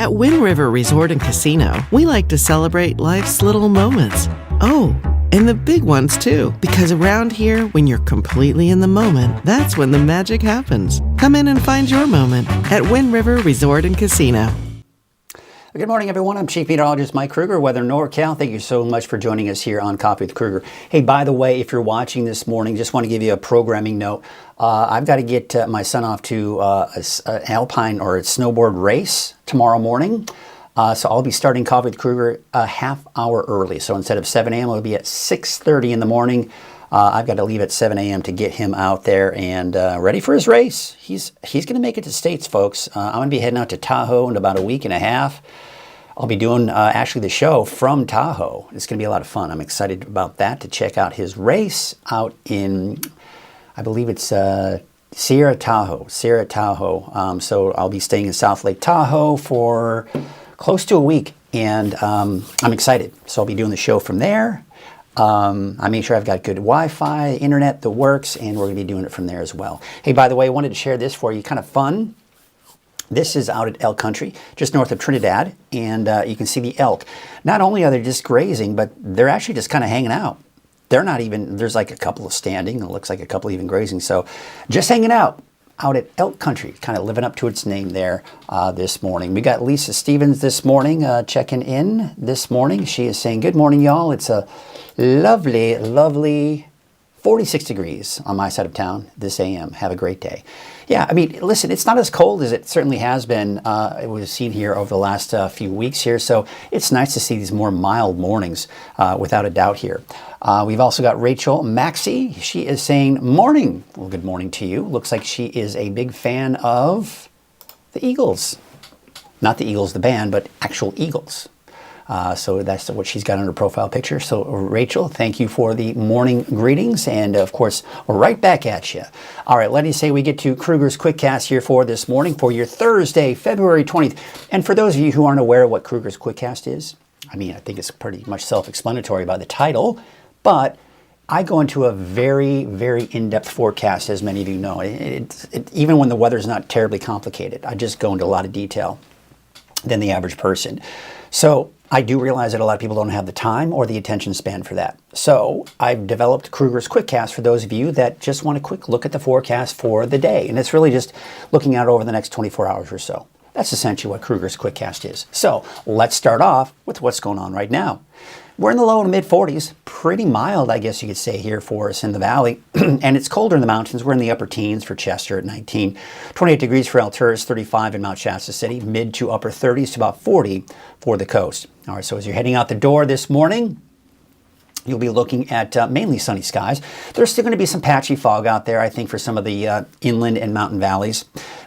At Wind River Resort and Casino, we like to celebrate life's little moments. Oh, and the big ones too. Because around here, when you're completely in the moment, that's when the magic happens. Come in and find your moment at Wind River Resort and Casino. Good morning, everyone. I'm Chief Meteorologist Mike Krueger, Weather NorCal. Thank you so much for joining us here on Coffee with Krueger. Hey, by the way, if you're watching this morning, just want to give you a programming note. I've got to get my son off to an alpine or a snowboard race tomorrow morning. So I'll be starting Coffee with Krueger a half hour early. So instead of 7 a.m., it'll be at 6:30 in the morning. I've got to leave at 7 a.m. to get him out there and ready for his race. He's going to make it to States, folks. I'm going to be heading out to Tahoe in about a week and a half. I'll be doing actually the show from Tahoe. It's going to be a lot of fun. I'm excited about that, to check out his race out in, I believe it's Sierra Tahoe. So I'll be staying in South Lake Tahoe for close to a week, and I'm excited. So I'll be doing the show from there. I make sure I've got good Wi-Fi, internet, the works, and we're going to be doing it from there as well. Hey, by the way, I wanted to share this for you, kind of fun. This is out at Elk Country, just north of Trinidad, and you can see the elk. Not only are they just grazing, but they're actually just kind of hanging out. They're not even, there's like a couple of standing, it looks like a couple even grazing, so just hanging out at Elk Country, kind of living up to its name there this morning. We got Lisa Stevens this morning checking in this morning. She is saying, good morning, y'all. It's a lovely, lovely 46 degrees on my side of town this a.m. Have a great day. Yeah, I mean, listen, it's not as cold as it certainly has been. It was seen here over the last few weeks here, so it's nice to see these more mild mornings, without a doubt here. We've also got Rachel Maxey. She is saying, morning. Well, good morning to you. Looks like she is a big fan of the Eagles. Not the Eagles, the band, but actual Eagles. So that's what she's got on her profile picture. So Rachel, thank you for the morning greetings. And of course, we're right back at you. All right, let me say we get to Krueger's Quickcast here for this morning for your Thursday, February 20th. And for those of you who aren't aware of what Krueger's Quickcast is, I mean, I think it's pretty much self-explanatory by the title, but I go into a very, very in-depth forecast, as many of you know. Even when the weather's not terribly complicated, I just go into a lot of detail than the average person. So I do realize that a lot of people don't have the time or the attention span for that. So I've developed Krueger's Quickcast for those of you that just want a quick look at the forecast for the day. And it's really just looking out over the next 24 hours or so. That's essentially what Krueger's Quickcast is. So let's start off with what's going on right now. We're in the low to mid 40s, pretty mild, I guess you could say, here for us in the valley. And it's colder in the mountains. We're in the upper teens for Chester at 19, 28 degrees for Alturas, 35 in Mount Shasta City, mid to upper 30s to about 40 for the coast. All right, so as you're heading out the door this morning, you'll be looking at mainly sunny skies. There's still going to be some patchy fog out there, I think, for some of the inland and mountain valleys.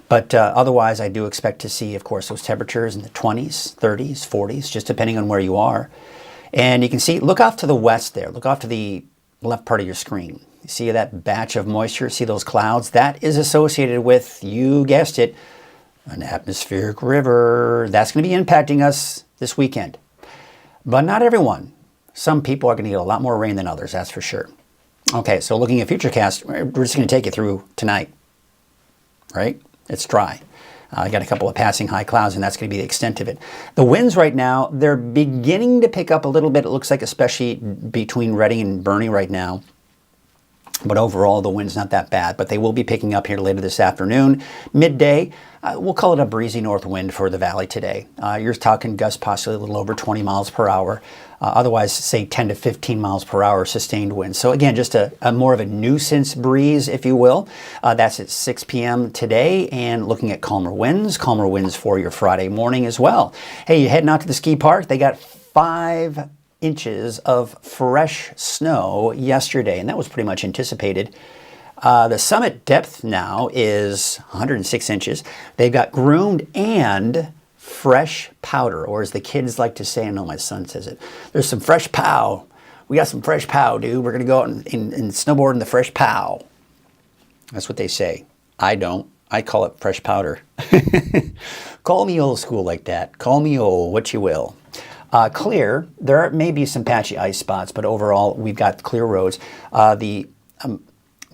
But otherwise, I do expect to see, of course, those temperatures in the 20s, 30s, 40s, just depending on where you are. And you can see, look off to the west there. Look off to the left part of your screen. You see that batch of moisture? See those clouds? That is associated with, you guessed it, an atmospheric river. That's going to be impacting us this weekend. But not everyone. Some people are going to get a lot more rain than others, that's for sure. Okay, so looking at Futurecast, we're just going to take you through tonight, right? It's dry. I got a couple of passing high clouds, and that's going to be the extent of it. The winds right now, they're beginning to pick up a little bit. It looks like especially between Redding and Boerne right now. But overall, the wind's not that bad. But they will be picking up here later this afternoon. Midday, we'll call it a breezy north wind for the valley today. You're talking gusts possibly a little over 20 miles per hour. Otherwise, say 10 to 15 miles per hour sustained wind. So again, just a more of a nuisance breeze, if you will. That's at 6 p.m. today, and looking at calmer winds for your Friday morning as well. Hey, you heading out to the ski park? They got 5 inches of fresh snow yesterday, and that was pretty much anticipated. The summit depth now is 106 inches. They've got groomed and fresh powder, or as the kids like to say, I know my son says it, there's some fresh pow. We got some fresh pow, dude. We're going to go out and snowboard in the fresh pow. That's what they say. I don't. I call it fresh powder. Call me old school like that. Call me old, what you will. Clear. There may be some patchy ice spots, but overall, we've got clear roads. I think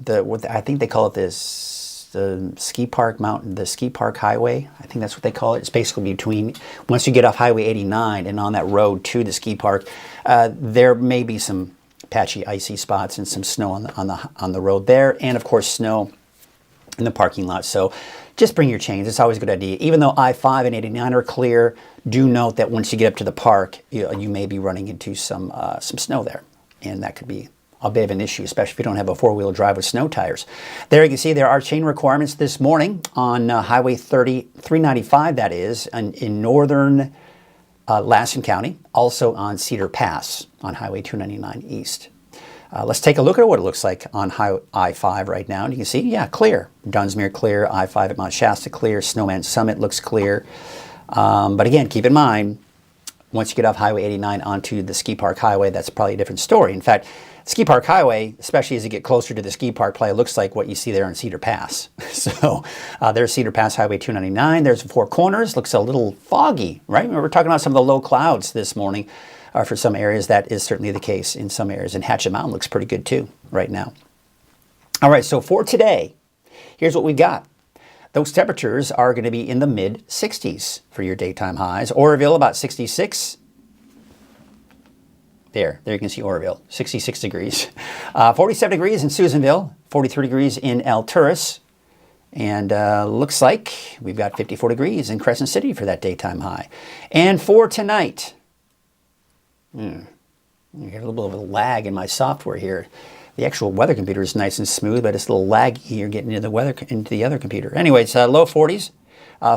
they call it this the ski park mountain, the ski park highway. I think that's what they call it. It's basically between, once you get off Highway 89 and on that road to the ski park, there may be some patchy, icy spots and some snow on the road there, and of course snow in the parking lot. So just bring your chains. It's always a good idea. Even though I-5 and 89 are clear, do note that once you get up to the park, you may be running into some snow there, and that could be a bit of an issue, especially if you don't have a four-wheel drive with snow tires. There you can see there are chain requirements this morning on Highway 395, that is, in northern Lassen County, also on Cedar Pass on Highway 299 East. Let's take a look at what it looks like on I-5 right now. And you can see, yeah, clear. Dunsmuir clear, I-5 at Mount Shasta clear, Snowman Summit looks clear. But again, keep in mind, once you get off Highway 89 onto the ski park highway, that's probably a different story. In fact, ski park highway, especially as you get closer to the ski park, probably looks like what you see there on Cedar Pass. So there's Cedar Pass Highway 299. There's the Four Corners. Looks a little foggy, right? We're talking about some of the low clouds this morning. For some areas, that is certainly the case in some areas. And Hatchet Mountain looks pretty good too right now. All right, so for today, here's what we've got. Those temperatures are going to be in the mid-60s for your daytime highs. Oroville about 66. There you can see Oroville, 66 degrees. 47 degrees in Susanville, 43 degrees in Alturas. And looks like we've got 54 degrees in Crescent City for that daytime high. And for tonight, I get a little bit of a lag in my software here. The actual weather computer is nice and smooth, but it's a little laggy here getting into the other computer. Anyway, it's low 40s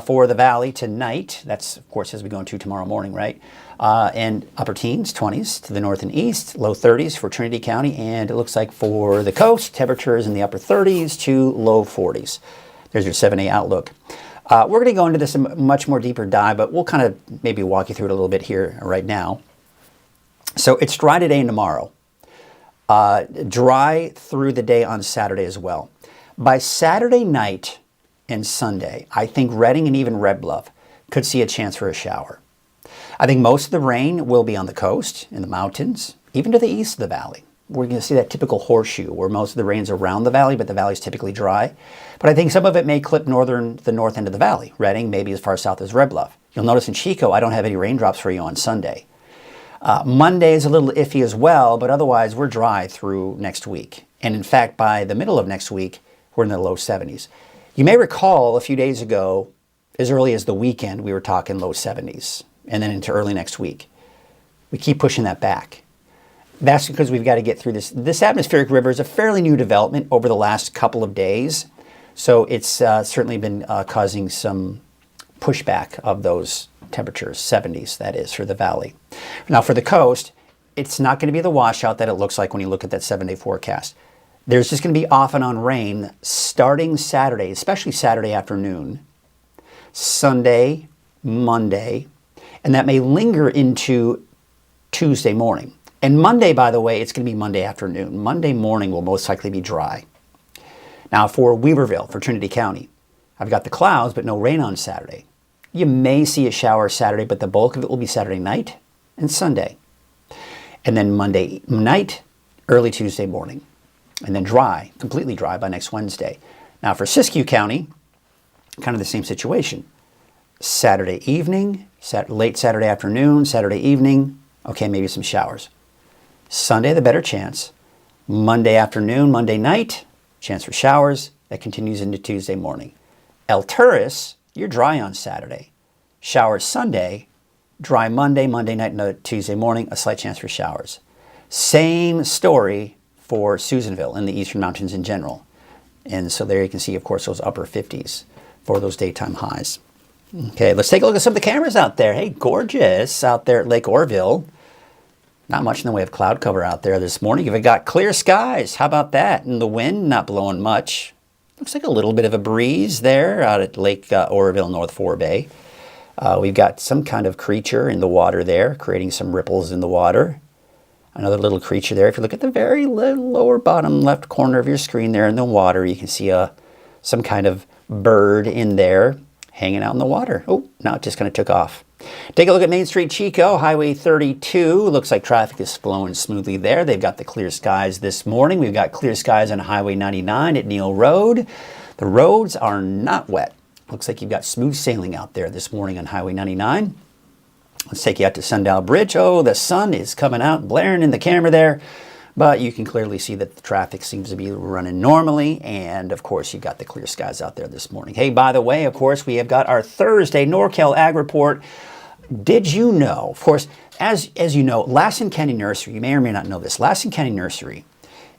for the valley tonight. That's, of course, as we go into tomorrow morning, right? And upper teens, 20s to the north and east, low 30s for Trinity County. And it looks like for the coast, temperatures in the upper 30s to low 40s. There's your 7-day outlook. We're going to go into this a much more deeper dive, but we'll kind of maybe walk you through it a little bit here right now. So it's dry today and tomorrow. Dry through the day on Saturday as well. By Saturday night and Sunday, I think Redding and even Red Bluff could see a chance for a shower. I think most of the rain will be on the coast, in the mountains, even to the east of the valley. We're going to see that typical horseshoe where most of the rain's around the valley, but the valley's typically dry. But I think some of it may clip the north end of the valley. Redding, maybe as far south as Red Bluff. You'll notice in Chico, I don't have any raindrops for you on Sunday. Monday is a little iffy as well, but otherwise we're dry through next week. And in fact, by the middle of next week, we're in the low 70s. You may recall a few days ago, as early as the weekend, we were talking low 70s, and then into early next week. We keep pushing that back. That's because we've got to get through this. This atmospheric river is a fairly new development over the last couple of days, so it's certainly been causing some pushback of those temperatures, 70s, that is, for the valley. Now, for the coast, it's not going to be the washout that it looks like when you look at that 7-day forecast. There's just going to be off and on rain starting Saturday, especially Saturday afternoon, Sunday, Monday, and that may linger into Tuesday morning. And Monday, by the way, it's going to be Monday afternoon. Monday morning will most likely be dry. Now, for Weaverville, for Trinity County, I've got the clouds, but no rain on Saturday. You may see a shower Saturday, but the bulk of it will be Saturday night and Sunday. And then Monday night, early Tuesday morning. And then dry, completely dry by next Wednesday. Now for Siskiyou County, kind of the same situation. Saturday evening, late Saturday afternoon, Saturday evening, okay, maybe some showers. Sunday, the better chance. Monday afternoon, Monday night, chance for showers. That continues into Tuesday morning. Alturas, you're dry on Saturday. Showers Sunday, dry Monday, Monday night, and Tuesday morning, a slight chance for showers. Same story for Susanville and the Eastern Mountains in general. And so there you can see, of course, those upper 50s for those daytime highs. Okay, let's take a look at some of the cameras out there. Hey, gorgeous out there at Lake Oroville. Not much in the way of cloud cover out there this morning. You've got clear skies. How about that? And the wind not blowing much. Looks like a little bit of a breeze there out at Lake Oroville, North Forebay. We've got some kind of creature in the water there, creating some ripples in the water. Another little creature there. If you look at the very lower bottom left corner of your screen there in the water, you can see some kind of bird in there hanging out in the water. Oh, now it just kind of took off. Take a look at Main Street Chico, Highway 32. Looks like traffic is flowing smoothly there. They've got the clear skies this morning. We've got clear skies on Highway 99 at Neal Road. The roads are not wet. Looks like you've got smooth sailing out there this morning on Highway 99. Let's take you out to Sundial Bridge. Oh, the sun is coming out, blaring in the camera there. But you can clearly see that the traffic seems to be running normally. And, of course, you've got the clear skies out there this morning. Hey, by the way, of course, we have got our Thursday NorCal Ag Report. Did you know, of course, as you know, Lassen County Nursery, you may or may not know this, Lassen County Nursery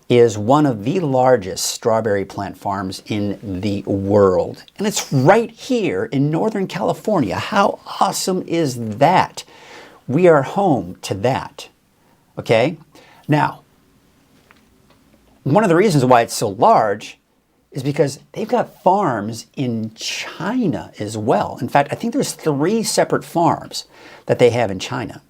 is one of the largest strawberry plant farms in the world. And it's right here in Northern California. How awesome is that? We are home to that. Okay? Now, one of the reasons why it's so large is because they've got farms in China as well. In fact, I think there's 3 separate farms that they have in China.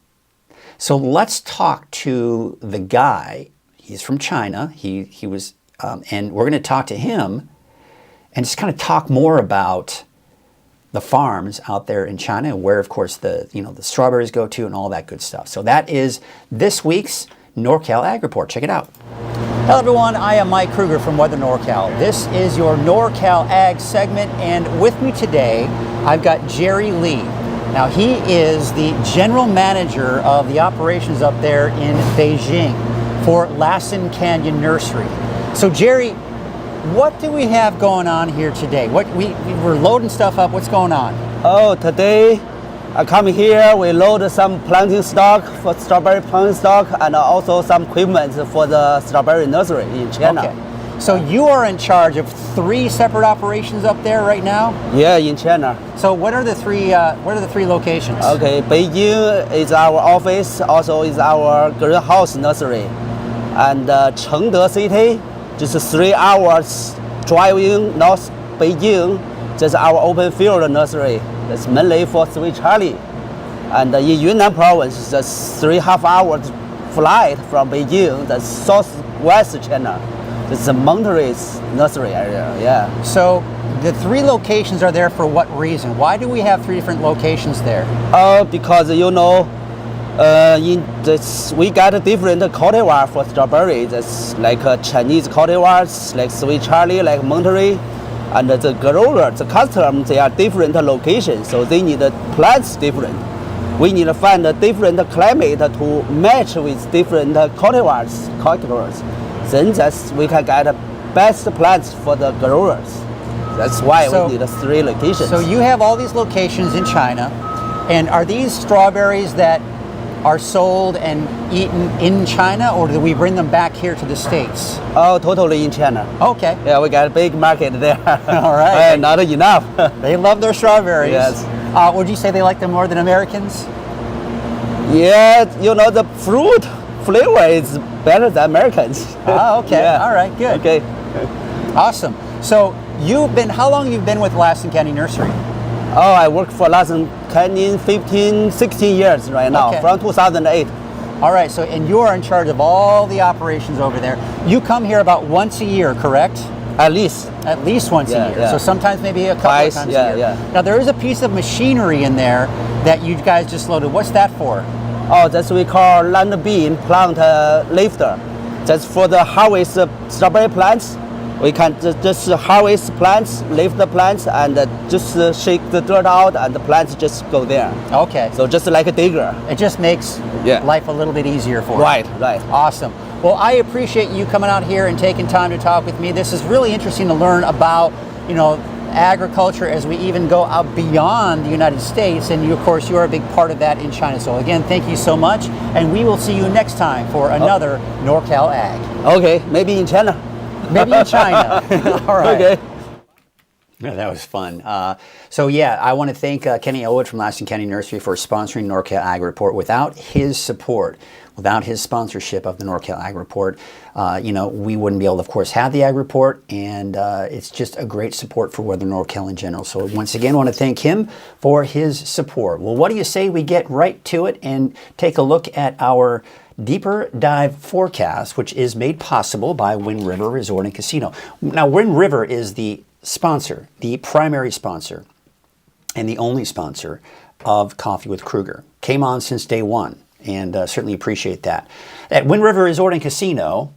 So let's talk to the guy. He's from China. He was, and we're going to talk to him and just kind of talk more about the farms out there in China, where, of course, the strawberries go to and all that good stuff. So that is this week's NorCal Ag Report. Check it out. Hello, everyone. I am Mike Krueger from Weather NorCal. This is your NorCal Ag segment, and with me today, I've got Jerry Lee. Now, he is the general manager of the operations up there in Beijing for Lassen Canyon Nursery. So, Jerry, what do we have going on here today? We're loading stuff up. What's going on? Oh, today I come here, we load some planting stock for strawberry planting stock and also some equipment for the strawberry nursery in China. Okay. So you are in charge of 3 separate operations up there right now? Yeah, in China. So what are the 3 locations? Okay, Beijing is our office, also is our greenhouse nursery. And Chengde City, just 3 hours driving north Beijing, just our open field nursery. That's mainly for Sweet Charlie. And in Yunnan province, just 3.5 hours flight from Beijing, that's southwest China. It's a mountainous nursery area, yeah. So the 3 locations are there for what reason? Why do we have 3 different locations there? Because we got different cultivar for strawberry. That's like Chinese cultivars, like Sweet Charlie, like Monterey. And the grower, the customer, they are different locations, so they need plants different. We need to find a different climate to match with different cultivars. Then we can get best plants for the growers. That's why we need 3 locations. So you have all these locations in China, and are these strawberries that are sold and eaten in China, or do we bring them back here to the States? Oh, totally in China. Okay. Yeah, we got a big market there. All right. Not enough. They love their strawberries. Yes. Would you say they like them more than Americans? Yeah, the fruit flavor is better than Americans. Oh, okay. Yeah. All right, good. Okay. Awesome. So how long have you been with Lassen County Nursery? Oh, I work for Lassen Canyon 16 years right now, Okay. from 2008. All right, so and you are in charge of all the operations over there. You come here about once a year, correct? At least. At least once a year. Yeah. So sometimes maybe a couple Twice, of times yeah, a year. yeah. Now there is a piece of machinery in there that you guys just loaded. What's that for? Oh, that's we call land bean plant lifter. That's for the harvest strawberry plants. We can just harvest plants, lift the plants, and just shake the dirt out, and the plants just go there. Okay. So just like a digger. It just makes life a little bit easier for you. Right. Awesome. Well, I appreciate you coming out here and taking time to talk with me. This is really interesting to learn about, agriculture as we even go out beyond the United States. And of course, you are a big part of that in China. So again, thank you so much. And we will see you next time for another NorCal Ag. Okay, maybe in China. Maybe in China. All right. Okay. Yeah, that was fun. I want to thank Kenny Elwood from Lassen County Nursery for sponsoring NorCal Ag Report. Without his support, without his sponsorship of the NorCal Ag Report, we wouldn't be able to, of course, have the Ag Report, and it's just a great support for Weather NorCal in general. So once again, I want to thank him for his support. Well, what do you say we get right to it and take a look at our deeper dive forecast, which is made possible by Wind River Resort and Casino. Now, Wind River is the sponsor, the primary sponsor, and the only sponsor of Coffee with Krueger. Came on since day one, and certainly appreciate that. At Wind River Resort and Casino,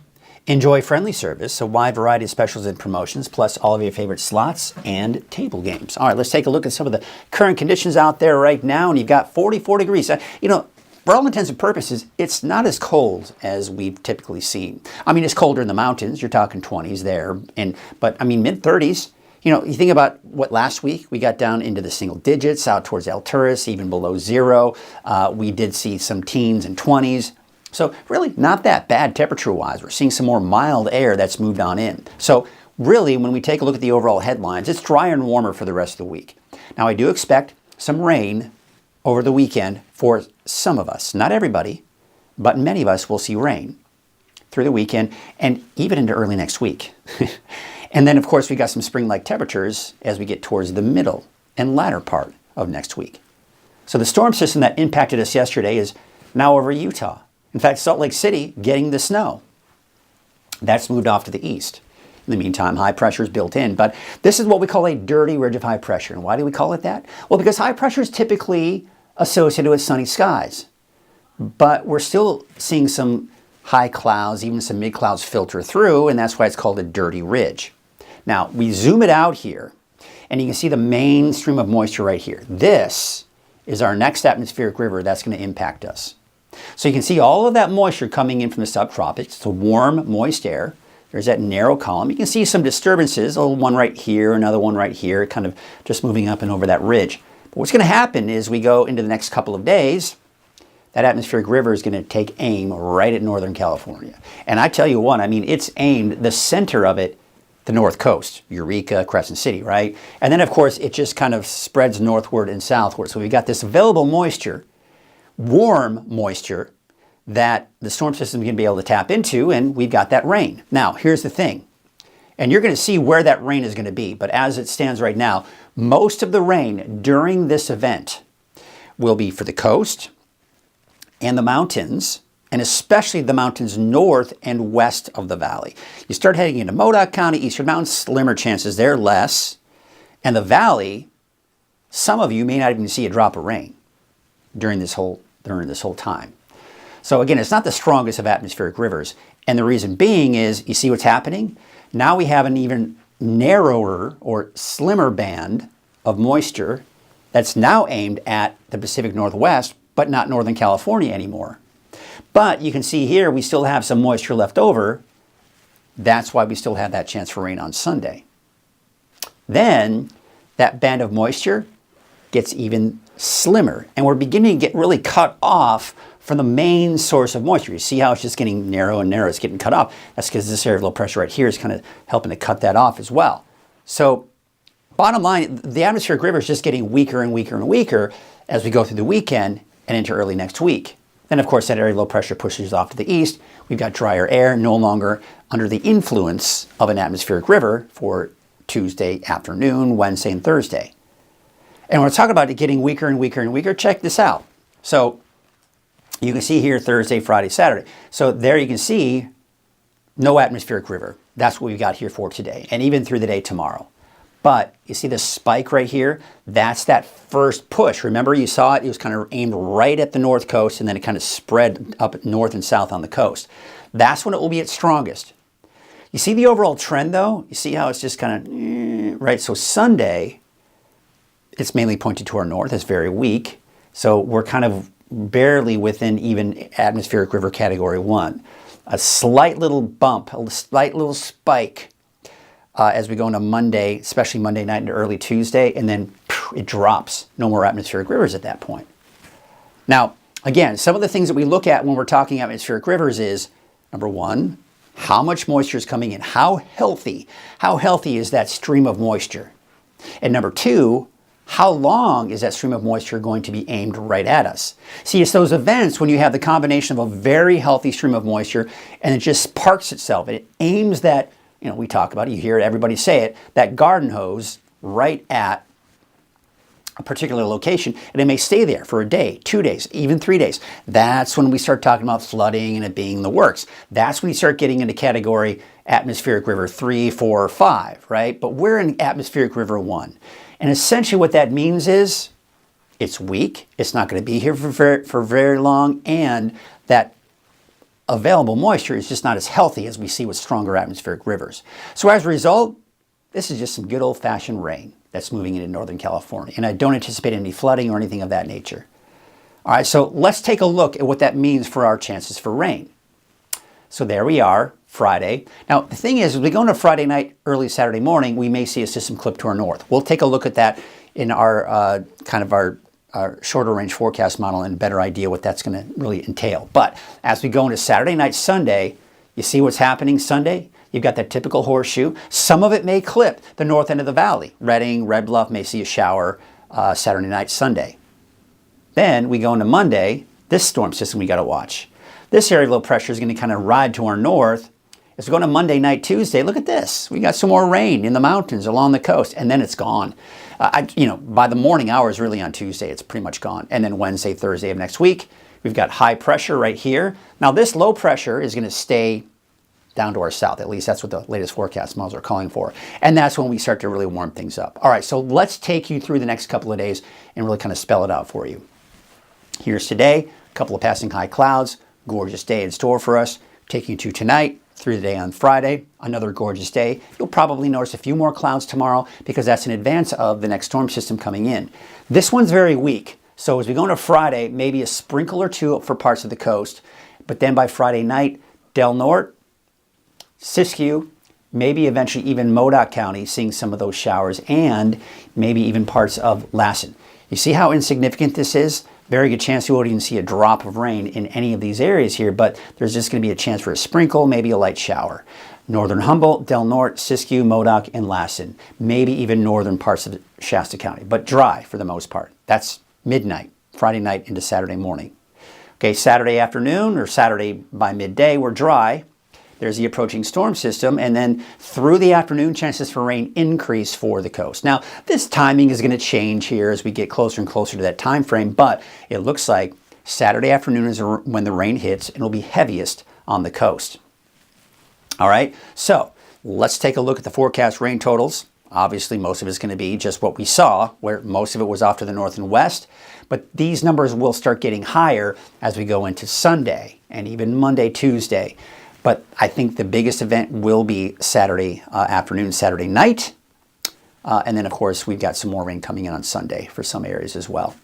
Enjoy friendly service, a wide variety of specials and promotions, plus all of your favorite slots and table games. All right, let's take a look at some of the current conditions out there right now. And you've got 44 degrees. You know, for all intents and purposes, it's not as cold as we've typically seen. I mean, it's colder in the mountains. You're talking 20s there. But I mean, mid-30s. You know, you think about what last week, we got down into the single digits, out towards Alturas, even below zero. We did see some teens and 20s. So really not that bad temperature-wise. We're seeing some more mild air that's moved on in. So really, when we take a look at the overall headlines, it's drier and warmer for the rest of the week. Now, I do expect some rain over the weekend for some of us. Not everybody, but many of us will see rain through the weekend and even into early next week. And then, of course, we got some spring-like temperatures as we get towards the middle and latter part of next week. So the storm system that impacted us yesterday is now over Utah. In fact, Salt Lake City getting the snow. That's moved off to the east. In the meantime, high pressure is built in. But this is what we call a dirty ridge of high pressure. And why do we call it that? Well, because high pressure is typically associated with sunny skies. But we're still seeing some high clouds, even some mid clouds filter through, and that's why it's called a dirty ridge. Now, we zoom it out here, and you can see the main stream of moisture right here. This is our next atmospheric river that's going to impact us. So you can see all of that moisture coming in from the subtropics. It's a warm, moist air. There's that narrow column. You can see some disturbances, one right here, another one right here, kind of just moving up and over that ridge. But what's going to happen is we go into the next couple of days, that atmospheric river is going to take aim right at Northern California. And I tell you what, I mean, it's aimed, the center of it, the north coast, Eureka, Crescent City, right? And then, of course, it just kind of spreads northward and southward. So we've got this available moisture, warm moisture, that the storm system is going to be able to tap into, and we've got that rain. Now, here's the thing, and you're going to see where that rain is going to be, but as it stands right now, most of the rain during this event will be for the coast and the mountains, and especially the mountains north and west of the valley. You start heading into Modoc County, Eastern Mountains, slimmer chances there, less. And the valley, some of you may not even see a drop of rain during this whole time. So again, it's not the strongest of atmospheric rivers. And the reason being is, you see what's happening? Now we have an even narrower or slimmer band of moisture that's now aimed at the Pacific Northwest, but not Northern California anymore. But you can see here, we still have some moisture left over. That's why we still have that chance for rain on Sunday. Then that band of moisture gets even slimmer, and we're beginning to get really cut off from the main source of moisture. You see how it's just getting narrow and narrow, it's getting cut off. That's because this area of low pressure right here is kind of helping to cut that off as well. So bottom line, the atmospheric river is just getting weaker and weaker and weaker as we go through the weekend and into early next week. Then, of course, that area of low pressure pushes off to the east. We've got drier air, no longer under the influence of an atmospheric river for Tuesday afternoon, Wednesday, and Thursday. And we're talking about it getting weaker and weaker and weaker. Check this out. So you can see here Thursday, Friday, Saturday. So there you can see no atmospheric river. That's what we've got here for today, and even through the day tomorrow. But you see this spike right here? That's that first push. Remember, you saw it? It was kind of aimed right at the north coast, and then it kind of spread up north and south on the coast. That's when it will be its strongest. You see the overall trend, though? You see how it's just kind of, right? So Sunday, it's mainly pointed to our north. It's very weak. So we're kind of barely within even atmospheric river category 1. A slight little bump, a slight little spike as we go into Monday, especially Monday night into early Tuesday, and then it drops. No more atmospheric rivers at that point. Now, again, some of the things that we look at when we're talking atmospheric rivers is, number one, how much moisture is coming in? How healthy is that stream of moisture? And number two, how long is that stream of moisture going to be aimed right at us? See, it's those events when you have the combination of a very healthy stream of moisture and it just parks itself. And it aims that, you know, we talk about it, you hear everybody say it, that garden hose right at a particular location, and it may stay there for a day, 2 days, even 3 days. That's when we start talking about flooding and it being the works. That's when you start getting into category atmospheric river 3, 4, 5, right? But we're in atmospheric river 1. And essentially what that means is it's weak, it's not going to be here for very long, and that available moisture is just not as healthy as we see with stronger atmospheric rivers. So as a result, this is just some good old-fashioned rain that's moving into Northern California. And I don't anticipate any flooding or anything of that nature. All right, so let's take a look at what that means for our chances for rain. So there we are, Friday. Now, the thing is, as we go into Friday night, early Saturday morning, we may see a system clip to our north. We'll take a look at that in our our shorter range forecast model and a better idea what that's going to really entail. But as we go into Saturday night, Sunday, you see what's happening Sunday? You've got that typical horseshoe. Some of it may clip the north end of the valley. Redding, Red Bluff may see a shower Saturday night, Sunday. Then we go into Monday, this storm system we got to watch. This area of low pressure is going to kind of ride to our north. As we go into Monday night, Tuesday, look at this. We got some more rain in the mountains along the coast, and then it's gone. By the morning hours, really on Tuesday, it's pretty much gone. And then Wednesday, Thursday of next week, we've got high pressure right here. Now, this low pressure is going to stay down to our south. At least that's what the latest forecast models are calling for. And that's when we start to really warm things up. All right, so let's take you through the next couple of days and really kind of spell it out for you. Here's today, a couple of passing high clouds, gorgeous day in store for us. Taking you to tonight, through the day on Friday, another gorgeous day. You'll probably notice a few more clouds tomorrow because that's in advance of the next storm system coming in. This one's very weak. So as we go into Friday, maybe a sprinkle or two for parts of the coast. But then by Friday night, Del Norte, Siskiyou, maybe eventually even Modoc County seeing some of those showers, and maybe even parts of Lassen. You see how insignificant this is? Very good chance you won't even see a drop of rain in any of these areas here, but there's just going to be a chance for a sprinkle, maybe a light shower. Northern Humboldt, Del Norte, Siskiyou, Modoc, and Lassen. Maybe even northern parts of Shasta County, but dry for the most part. That's midnight, Friday night into Saturday morning. Okay, Saturday afternoon or Saturday by midday, we're dry. There's the approaching storm system, and then through the afternoon, chances for rain increase for the coast. Now, this timing is going to change here as we get closer and closer to that time frame, but it looks like Saturday afternoon is when the rain hits, and it'll be heaviest on the coast. All right, so let's take a look at the forecast rain totals. Obviously, most of it's going to be just what we saw, where most of it was off to the north and west, but these numbers will start getting higher as we go into Sunday and even Monday, Tuesday. But I think the biggest event will be Saturday afternoon, Saturday night. And then, of course, we've got some more rain coming in on Sunday for some areas as well.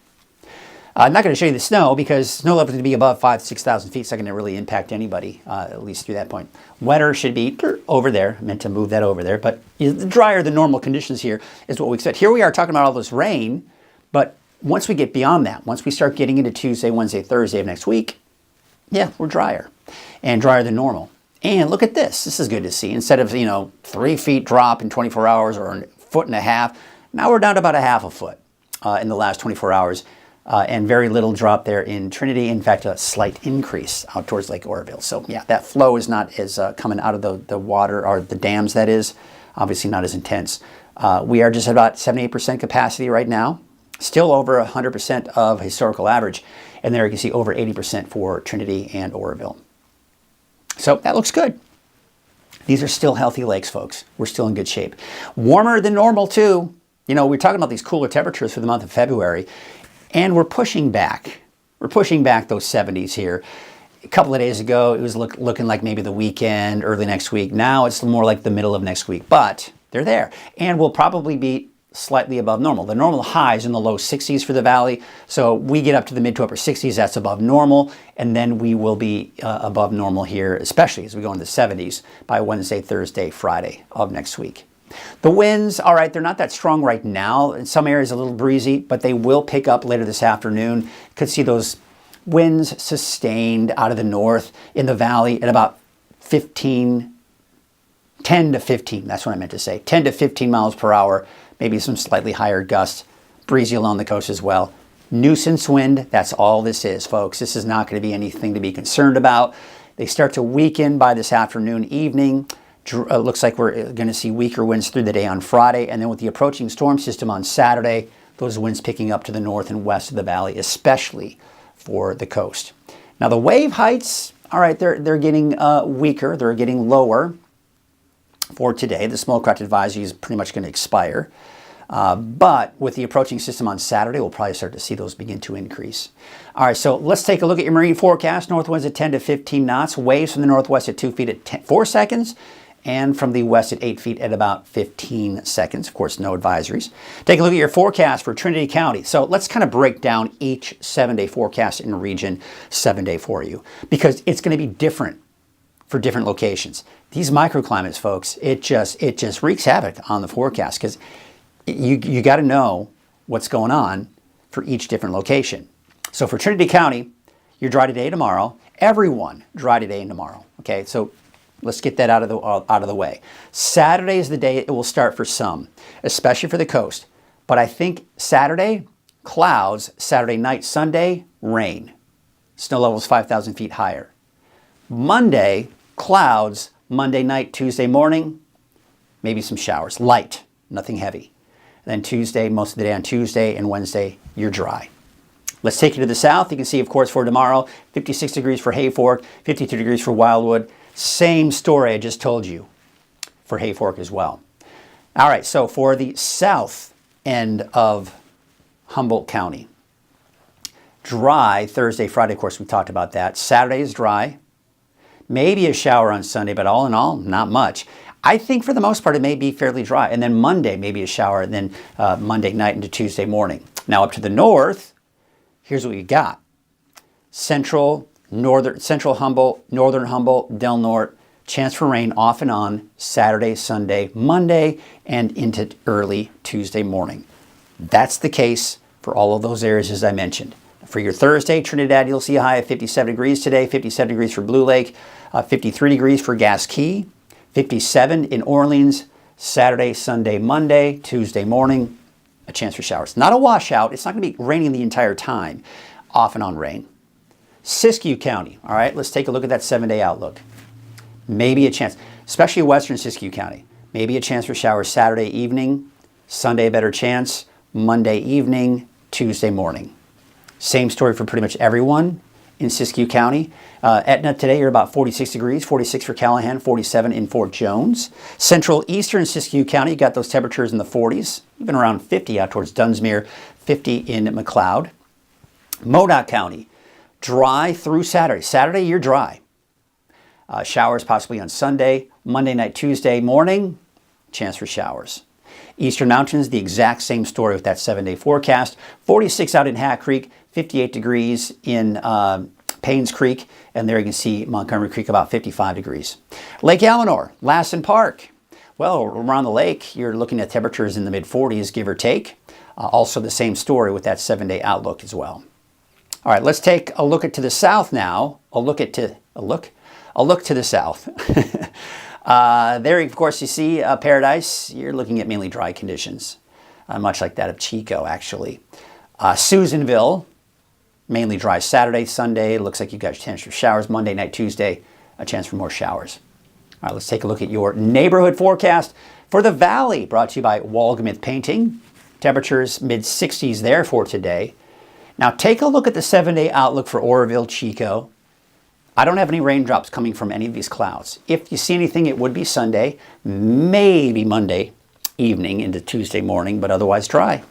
I'm not going to show you the snow because snow level is going to be above 5,000 to 6,000 feet. It's not going to really impact anybody, at least through that point. Wetter should be over there. I meant to move that over there. But drier than normal conditions here is what we expect. Here we are talking about all this rain. But once we get beyond that, once we start getting into Tuesday, Wednesday, Thursday of next week, yeah, we're drier and drier than normal. And look at this. This is good to see. Instead of, 3 feet drop in 24 hours or 1.5 feet, now we're down to about 1/2 foot in the last 24 hours. And very little drop there in Trinity. In fact, a slight increase out towards Lake Oroville. So yeah, that flow is not as coming out of the water, or the dams, that is, obviously not as intense. We are just about 78% capacity right now. Still over 100% of historical average. And there you can see over 80% for Trinity and Oroville. So that looks good. These are still healthy lakes, folks. We're still in good shape. Warmer than normal, too. We're talking about these cooler temperatures for the month of February, and we're pushing back. We're pushing back those 70s here. A couple of days ago, it was looking like maybe the weekend, early next week. Now it's more like the middle of next week, but they're there. And we'll probably be slightly above normal. The normal high is in the low 60s for the valley. So we get up to the mid to upper 60s, that's above normal. And then we will be above normal here, especially as we go into the 70s by Wednesday, Thursday, Friday of next week. The winds, all right, they're not that strong right now. In some areas a little breezy, but they will pick up later this afternoon. Could see those winds sustained out of the north in the valley at about 10 to 15, that's what I meant to say, 10 to 15 miles per hour. Maybe some slightly higher gusts, breezy along the coast as well. Nuisance wind, that's all this is, folks. This is not going to be anything to be concerned about. They start to weaken by this afternoon, evening. Looks like we're going to see weaker winds through the day on Friday. And then with the approaching storm system on Saturday, those winds picking up to the north and west of the valley, especially for the coast. Now the wave heights, all right, they're getting weaker. They're getting lower for today. The small craft advisory is pretty much going to expire. But with the approaching system on Saturday, we'll probably start to see those begin to increase. All right, so let's take a look at your marine forecast. North winds at 10 to 15 knots, waves from the northwest at 2 feet at 4 seconds, and from the west at 8 feet at about 15 seconds. Of course, no advisories. Take a look at your forecast for Trinity County. So let's kind of break down each 7-day forecast in region 7-day for you, because it's going to be different for different locations. These microclimates, folks, it just wreaks havoc on the forecast, because you got to know what's going on for each different location. So for Trinity County, you're dry today, tomorrow. Everyone dry today and tomorrow. Okay, so let's get that out of the way. Saturday is the day it will start for some, especially for the coast. But I think Saturday, clouds. Saturday night, Sunday, rain. Snow levels 5,000 feet higher. Monday, clouds. Monday night, Tuesday morning, maybe some showers. Light, nothing heavy. And then Tuesday, most of the day on Tuesday, and Wednesday, you're dry. Let's take you to the south. You can see, of course, for tomorrow, 56 degrees for Hayfork, 52 degrees for Wildwood. Same story I just told you for Hayfork as well. All right, so for the south end of Humboldt County, dry Thursday, Friday, of course, we talked about that. Saturday is dry. Maybe a shower on Sunday, but all in all, not much. I think for the most part, it may be fairly dry. And then Monday, maybe a shower, and then Monday night into Tuesday morning. Now up to the north, here's what we got. Central Humboldt, Northern Humboldt, Del Norte, chance for rain off and on Saturday, Sunday, Monday, and into early Tuesday morning. That's the case for all of those areas as I mentioned. For your Thursday, Trinidad, you'll see a high of 57 degrees today, 57 degrees for Blue Lake, 53 degrees for Gas Key, 57 in Orleans, Saturday, Sunday, Monday, Tuesday morning, a chance for showers. Not a washout. It's not going to be raining the entire time. Off and on rain. Siskiyou County. All right, let's take a look at that 7-day outlook. Maybe a chance, especially western Siskiyou County. Maybe a chance for showers Saturday evening, Sunday better chance, Monday evening, Tuesday morning. Same story for pretty much everyone in Siskiyou County. Etna today, you're about 46 degrees, 46 for Callahan, 47 in Fort Jones. Central eastern Siskiyou County, you got those temperatures in the 40s, even around 50 out towards Dunsmuir, 50 in McLeod. Modoc County, dry through Saturday. Saturday, you're dry. Showers possibly on Sunday. Monday night, Tuesday morning, chance for showers. Eastern Mountains, the exact same story with that 7-day forecast. 46 out in Hat Creek, 58 degrees in Paynes Creek, and there you can see Montgomery Creek about 55 degrees. Lake Almanor, Lassen Park. Well, around the lake, you're looking at temperatures in the mid-40s, give or take. Also the same story with that 7-day outlook as well. All right, let's take a look to the south now. A look to the south. There, of course, you see Paradise. You're looking at mainly dry conditions, much like that of Chico, actually. Susanville, mainly dry Saturday, Sunday. Looks like you've got a chance for showers. Monday night, Tuesday, a chance for more showers. All right, let's take a look at your neighborhood forecast for the Valley, brought to you by Walgamith Painting. Temperatures mid-60s there for today. Now take a look at the 7-day outlook for Oroville, Chico. I don't have any raindrops coming from any of these clouds. If you see anything, it would be Sunday, maybe Monday evening into Tuesday morning, but otherwise dry.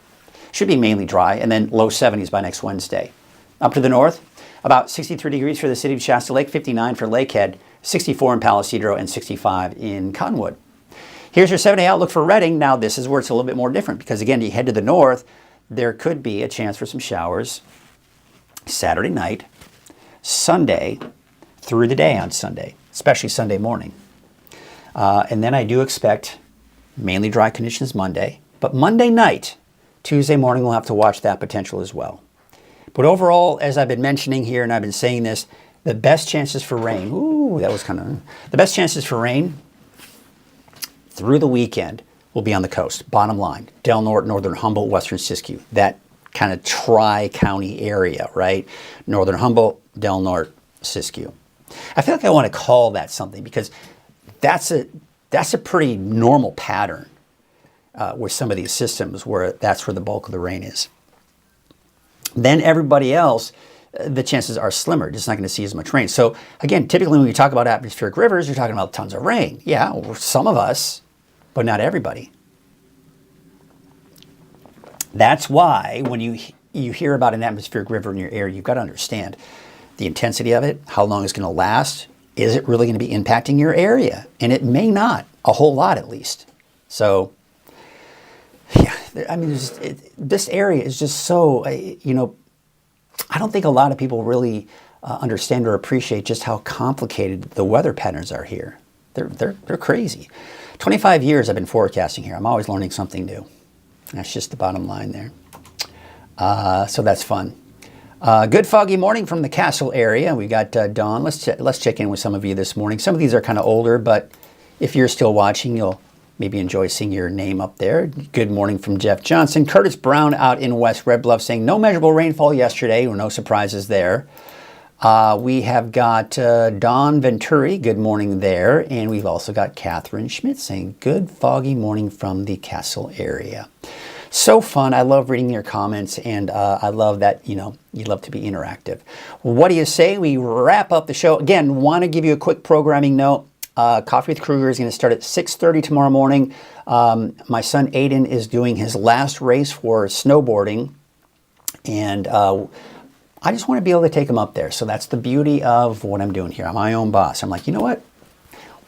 Should be mainly dry, and then low 70s by next Wednesday. Up to the north, about 63 degrees for the city of Shasta Lake, 59 for Lakehead, 64 in Palisadro, and 65 in Cottonwood. Here's your 7-day outlook for Redding. Now this is where it's a little bit more different, because again, you head to the north, there could be a chance for some showers Saturday night, Sunday, through the day on Sunday, especially Sunday morning. And then I do expect mainly dry conditions Monday, but Monday night, Tuesday morning, we'll have to watch that potential as well. But overall, as I've been mentioning here, and I've been saying this, the best chances for rain, the best chances for rain through the weekend will be on the coast. Bottom line, Del Norte, Northern Humboldt, Western Siskiyou, that kind of tri-county area, right? Northern Humboldt, Del Norte, Siskiyou. I feel like I want to call that something, because that's a pretty normal pattern with some of these systems where that's where the bulk of the rain is. Then everybody else, the chances are slimmer, just not going to see as much rain. So again, typically when we talk about atmospheric rivers, you're talking about tons of rain. Yeah, some of us, but not everybody. That's why when you hear about an atmospheric river in your area, you've got to understand the intensity of it, how long it's going to last. Is it really going to be impacting your area? And it may not, a whole lot at least. So, yeah, I mean, this area is just so, you know, I don't think a lot of people really understand or appreciate just how complicated the weather patterns are here. They're crazy. 25 years I've been forecasting here. I'm always learning something new. That's just the bottom line there. So that's fun. Good foggy morning from the Castle area. We got Dawn. Let's check in with some of you this morning. Some of these are kind of older, but if you're still watching, you'll maybe enjoy seeing your name up there. Good morning from Jeff Johnson. Curtis Brown out in West Red Bluff saying no measurable rainfall yesterday. No surprises there. We have got Don Venturi. Good morning there. And we've also got Catherine Schmidt saying good foggy morning from the Castle area. So fun. I love reading your comments, and I love that, you know, you love to be interactive. What do you say we wrap up the show? Again, want to give you a quick programming note. Coffee with Krueger is going to start at 6:30 tomorrow morning. My son Aiden is doing his last race for snowboarding, and I just want to be able to take him up there. So that's the beauty of what I'm doing here. I'm my own boss. I'm like, you know what?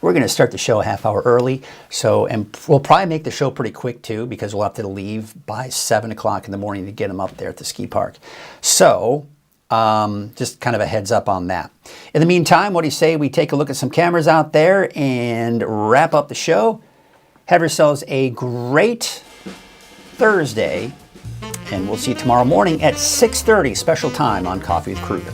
We're going to start the show a half hour early. So, and we'll probably make the show pretty quick too, because we'll have to leave by 7 o'clock in the morning to get him up there at the ski park. So, just kind of a heads up on that. In the meantime, what do you say we take a look at some cameras out there and wrap up the show? Have yourselves a great Thursday, and we'll see you tomorrow morning at 6:30, special time on Coffee with Krueger.